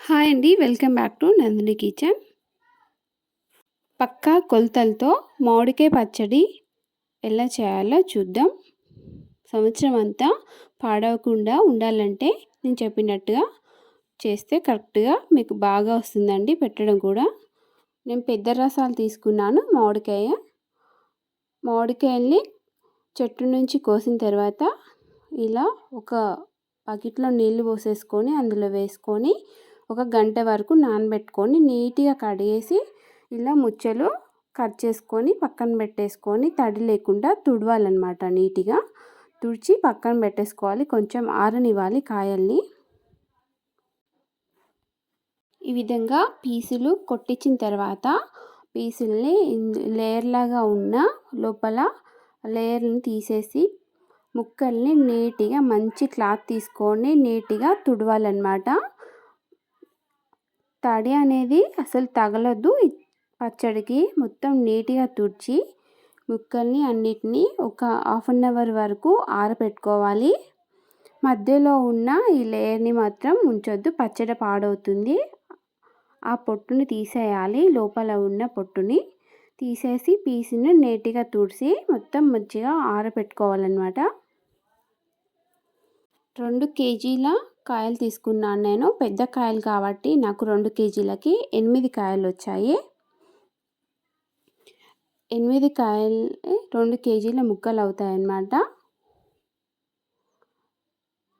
Hi అండి. Welcome back to Nandini kitchen. పక్కా కొలతలతో మామిడికాయ పచ్చడి ఎలా చేయాలో చూద్దాం. సంవత్సరం అంతా పాడవకుండా ఉండాలంటే నేను చెప్పినట్టుగా చేస్తే కరెక్ట్‌గా మీకు బాగా వస్తుందండి పెట్టడం కూడా. నేను పెద్ద రసాలు తీసుకున్నాను మామిడికాయల్ని చెట్టు నుంచి కోసిన తర్వాత ఇలా ఒక బకెట్‌లో నీళ్లు పోసేసుకొని అందులో వేసుకొని ఒక గంట వరకు నానబెట్టుకొని నీట్‌గా కడిగేసి ఇలా ముచ్చలు కట్ చేసుకొని పక్కన పెట్టేసుకొని తడి లేకుండా తుడవాలన్నమాట. నీట్‌గా తుడిచి పక్కన పెట్టేసుకోవాలి. కొంచెం ఆరనివ్వాలి కాయల్ని. ఈ విధంగా పీసులు కొట్టించిన తర్వాత పీసుల్ని లేయర్ లాగా ఉన్న లోపల లేయర్ని తీసేసి ముక్కల్ని నీట్‌గా మంచి క్లాత్ తీసుకొని నీట్‌గా తుడవాలన్నమాట. తడి అనేది అసలు తగలొద్దు పచ్చడికి. మొత్తం నీట్‌గా తుడిచి ముక్కల్ని అన్నిటినీ ఒక హాఫ్ అన్ అవర్ వరకు ఆరబెట్టుకోవాలి. మధ్యలో ఉన్న ఈ లేయర్ని మాత్రం ఉంచొద్దు, పచ్చడి పాడవుతుంది. ఆ పొట్టుని తీసేయాలి. లోపల ఉన్న పొట్టుని తీసేసి పీసుని నీట్‌గా తుడిచి మొత్తం మంచిగా ఆరబెట్టుకోవాలన్నమాట. 2 కేజీల కాయలు తీసుకున్నాను నేను. పెద్ద కాయలు కాబట్టి నాకు 2 కేజీలకి 8 కాయలు వచ్చాయి. 8 కాయలు 2 కేజీల ముక్కలు అవుతాయన్నమాట.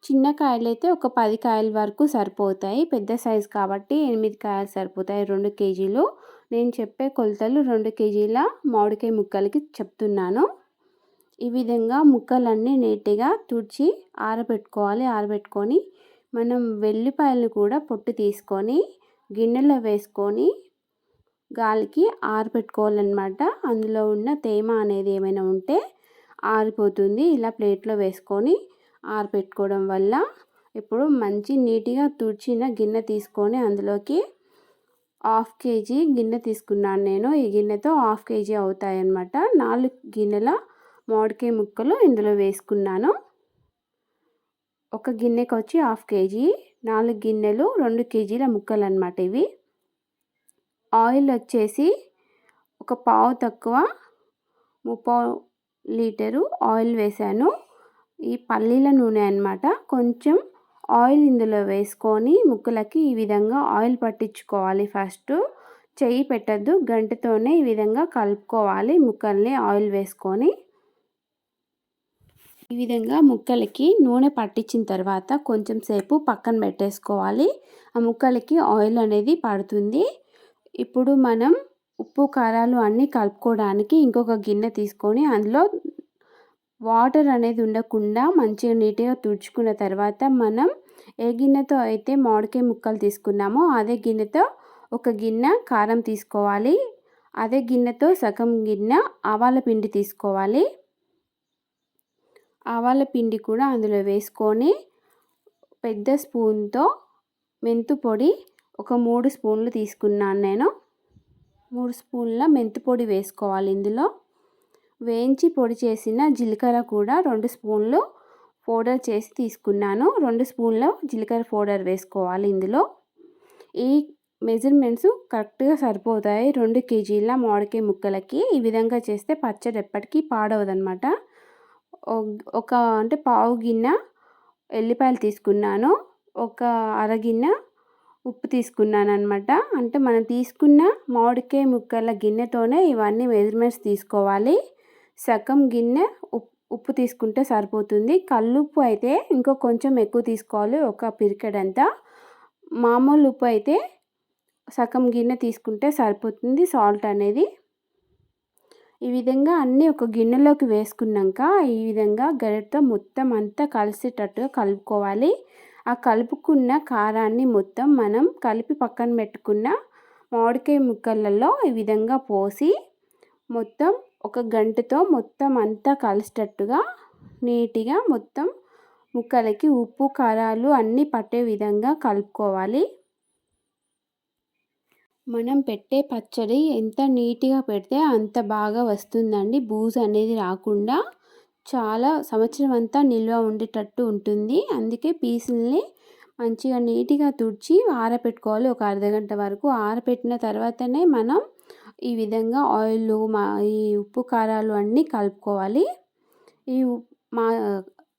చిన్న కాయలైతే ఒక 10 కాయల వరకు సరిపోతాయి. పెద్ద సైజు కాబట్టి 8 కాయలు సరిపోతాయి 2 కేజీలు. నేను చెప్పే కొలతలు 2 కేజీల మామిడికాయ ముక్కలకి చెప్తున్నాను. ఈ విధంగా ముక్కలన్నీ నీట్‌గా తుడిచి ఆరబెట్టుకోవాలి. ఆరబెట్టుకొని మనం వెల్లిపాయలను కూడా పొట్టు తీసుకొని గిన్నెలో వేసుకొని గాలికి ఆరబెట్టుకోవాలన్నమాట. అందులో ఉన్న తేమ అనేది ఏమైనా ఉంటే ఆరిపోతుంది. ఇలా ప్లేట్లో వేసుకొని ఆరబెట్టుకోవడం వల్ల ఇప్పుడు మంచి నీట్‌గా తుడిచిన గిన్నె తీసుకొని అందులోకి 1/2 కేజీ గిన్నె తీసుకున్నాను నేను. ఈ గిన్నెతో 1/2 కేజీ అవుతాయన్నమాట. 4 గిన్నెల మామిడికాయ ముక్కలు ఇందులో వేసుకున్నాను. ఒక గిన్నెకి వచ్చి 1/2 కేజీ, 4 గిన్నెలు 2 కేజీల ముక్కలు అన్నమాట ఇవి. ఆయిల్ వచ్చేసి ఒక పావు తక్కువ 3/4 లీటరు ఆయిల్ వేసాను. ఈ పల్లీల నూనె అన్నమాట. కొంచెం ఆయిల్ ఇందులో వేసుకొని ముక్కలకి ఈ విధంగా ఆయిల్ పట్టించుకోవాలి. ఫస్ట్ చెయ్యి పెట్టద్దు, గంటతోనే ఈ విధంగా కలుపుకోవాలి ముక్కల్ని ఆయిల్ వేసుకొని. ఈ విధంగా ముక్కలకి నూనె పట్టించిన తర్వాత కొంచెం సేపు పక్కన పెట్టేసుకోవాలి. ఆ ముక్కలకి ఆయిల్ అనేది పడుతుంది. ఇప్పుడు మనం ఉప్పు కారాలు అన్నీ కలుపుకోవడానికి ఇంకొక గిన్నె తీసుకొని అందులో వాటర్ అనేది ఉండకుండా మంచిగా నీట్‌గా తుడుచుకున్న తర్వాత మనం ఏ గిన్నెతో అయితే మామిడికాయ ముక్కలు తీసుకున్నామో అదే గిన్నెతో ఒక గిన్నె కారం తీసుకోవాలి. అదే గిన్నెతో సగం గిన్నె ఆవాల పిండి తీసుకోవాలి. ఆవాల పిండి కూడా అందులో వేసుకొని పెద్ద స్పూన్తో మెంతు పొడి ఒక 3 స్పూన్లు తీసుకున్నాను నేను. 3 స్పూన్ల మెంతు పొడి వేసుకోవాలి ఇందులో. వేయించి పొడి చేసిన జీలకర్ర కూడా 2 స్పూన్లు పౌడర్ చేసి తీసుకున్నాను. 2 స్పూన్ల జీలకర్ర పౌడర్ వేసుకోవాలి ఇందులో. ఈ మెజర్మెంట్స్ కరెక్ట్‌గా సరిపోతాయి 2 కేజీల మామిడికాయ ముక్కలకి. ఈ విధంగా చేస్తే పచ్చడి ఎప్పటికీ పాడవదన్నమాట. అంటే పావు గిన్నె ఎల్లిపాయలు తీసుకున్నాను. ఒక అరగిన్నె ఉప్పు తీసుకున్నానన్నమాట. అంటే మనం తీసుకున్న మామిడికాయ ముక్కల గిన్నెతోనే ఇవన్నీ మెజర్మెంట్స్ తీసుకోవాలి. సగం గిన్నె ఉప్పు తీసుకుంటే సరిపోతుంది. కల్లుప్పు అయితే ఇంకో కొంచెం ఎక్కువ తీసుకోవాలి, ఒక పిరికెడంతా. మామూలు ఉప్పు అయితే సగం గిన్నె తీసుకుంటే సరిపోతుంది సాల్ట్ అనేది. ఈ విధంగా అన్నీ ఒక గిన్నెలోకి వేసుకున్నాక ఈ విధంగా గరిటెతో మొత్తం అంతా కలిసేటట్టుగా కలుపుకోవాలి. ఆ కలుపుకున్న కారాన్ని మొత్తం మనం కలిపి పక్కన పెట్టుకున్న మామిడికాయ ముక్కలలో ఈ విధంగా పోసి మొత్తం ఒక గంటతో మొత్తం అంతా కలిసేటట్టుగా నీట్‌గా మొత్తం ముక్కలకి ఉప్పు కారాలు అన్నీ పట్టే విధంగా కలుపుకోవాలి. మనం పెట్టే పచ్చడి ఎంత నీట్‌గా పెడితే అంత బాగా వస్తుందండి. బూజు అనేది రాకుండా చాలా సంవత్సరం అంతా నిల్వ ఉండేటట్టు ఉంటుంది. అందుకే పీసుల్ని మంచిగా నీట్‌గా తుడిచి ఆరబెట్టుకోవాలి. ఒక అర్ధగంట వరకు ఆరబెట్టిన తర్వాతనే మనం ఈ విధంగా ఆయిల్‌లో ఈ ఉప్పు, కారాలు అన్నీ కలుపుకోవాలి. ఈ ఉప్ మా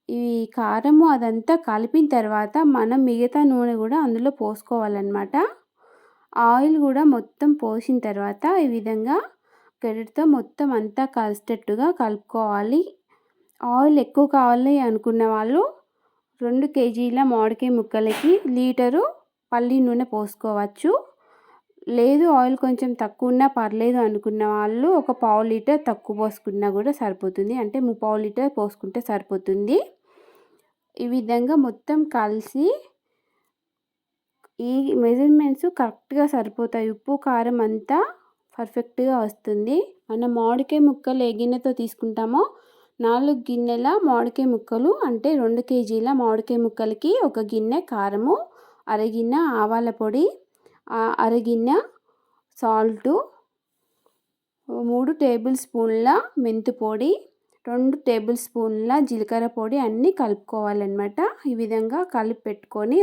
ఈ కారము అదంతా కలిపిన తర్వాత మనం మిగతా నూనె కూడా అందులో పోసుకోవాలన్నమాట. ఆయిల్ కూడా మొత్తం పోసిన తర్వాత ఈ విధంగా గరిటెతో మొత్తం అంతా కలిసేటట్టుగా కలుపుకోవాలి. ఆయిల్ ఎక్కువ కావాలి అనుకున్న వాళ్ళు 2 కేజీల మామిడికాయ ముక్కలకి లీటరు పల్లి నూనె పోసుకోవచ్చు. లేదు ఆయిల్ కొంచెం తక్కువ ఉన్నా పర్లేదు అనుకున్న వాళ్ళు ఒక పావు లీటర్ తక్కువ పోసుకున్నా కూడా సరిపోతుంది. అంటే ముప్పావు లీటర్ పోసుకుంటే సరిపోతుంది. ఈ విధంగా మొత్తం కలిసి ఈ మెజర్మెంట్స్ కరెక్ట్‌గా సరిపోతాయి. ఉప్పు, కారం అంతా పర్ఫెక్ట్‌గా వస్తుంది. మనం మామిడికాయ ముక్కలు ఏ గిన్నెతో తీసుకుంటామో 4 గిన్నెల మామిడికాయ ముక్కలు అంటే 2 కేజీల మామిడికాయ ముక్కలకి ఒక గిన్నె కారము, అరగిన్నె ఆవాల పొడి, అరగిన్నె సాల్టు, 3 టేబుల్ స్పూన్ల మెంతు పొడి, 2 టేబుల్ స్పూన్ల జీలకర్ర పొడి అన్నీ కలుపుకోవాలన్నమాట. ఈ విధంగా కలిపి పెట్టుకొని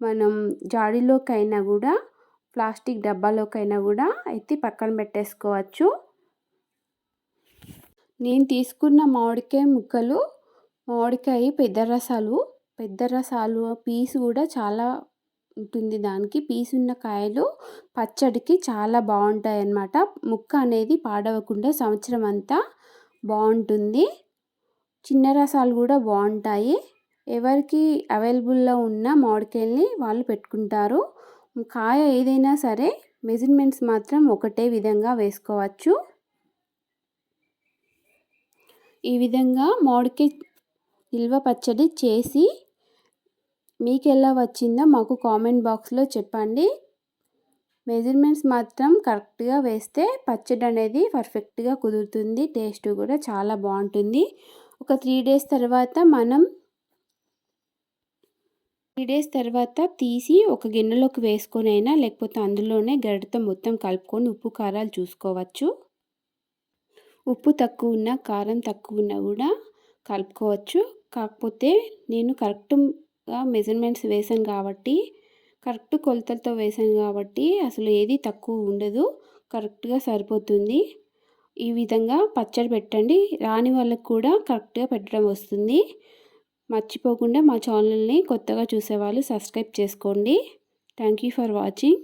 మనం జాడీలోకైనా కూడా ప్లాస్టిక్ డబ్బాలోకైనా కూడా ఎత్తి పక్కన పెట్టేసుకోవచ్చు. నేను తీసుకున్న మామిడికాయ ముక్కలు మామిడికాయ పెద్ద రసాలు పీసు కూడా చాలా ఉంటుంది. దానికి పీసు ఉన్న కాయలు పచ్చడికి చాలా బాగుంటాయి అన్నమాట. ముక్క అనేది పాడవకుండా సంవత్సరం అంతా బాగుంటుంది. చిన్న రసాలు కూడా బాగుంటాయి. ఎవరికి అవైలబుల్లో ఉన్న మామిడికాయల్ని వాళ్ళు పెట్టుకుంటారు. కాయ ఏదైనా సరే మెజర్మెంట్స్ మాత్రం ఒకటే విధంగా వేసుకోవచ్చు. ఈ విధంగా మామిడికాయ నిల్వ పచ్చడి చేసి మీకు ఎలా వచ్చిందో మాకు కామెంట్ బాక్స్లో చెప్పండి. మెజర్మెంట్స్ మాత్రం కరెక్ట్గా వేస్తే పచ్చడి అనేది పర్ఫెక్ట్గా కుదురుతుంది. టేస్ట్ కూడా చాలా బాగుంటుంది. ఒక 3 డేస్ తర్వాత తీసి ఒక గిన్నెలోకి వేసుకొని అయినా లేకపోతే అందులోనే గరిటెతో మొత్తం కలుపుకొని ఉప్పు కారాలు చూసుకోవచ్చు. ఉప్పు తక్కువ ఉన్నా కారం తక్కువ ఉన్నా కూడా కలుపుకోవచ్చు. కాకపోతే నేను కరెక్ట్గా మెజర్మెంట్స్ వేసాను కాబట్టి కరెక్ట్ కొలతలతో వేసాను కాబట్టి అసలు ఏది తక్కువ ఉండదు. కరెక్ట్గా సరిపోతుంది. ఈ విధంగా పచ్చడి పెట్టండి. రాని వాళ్ళకు కూడా కరెక్ట్గా పెట్టడం వస్తుంది. మర్చిపోకుండా మా ఛానల్ని కొత్తగా చూసేవాళ్ళు సబ్స్క్రైబ్ చేసుకోండి. Thank you for watching.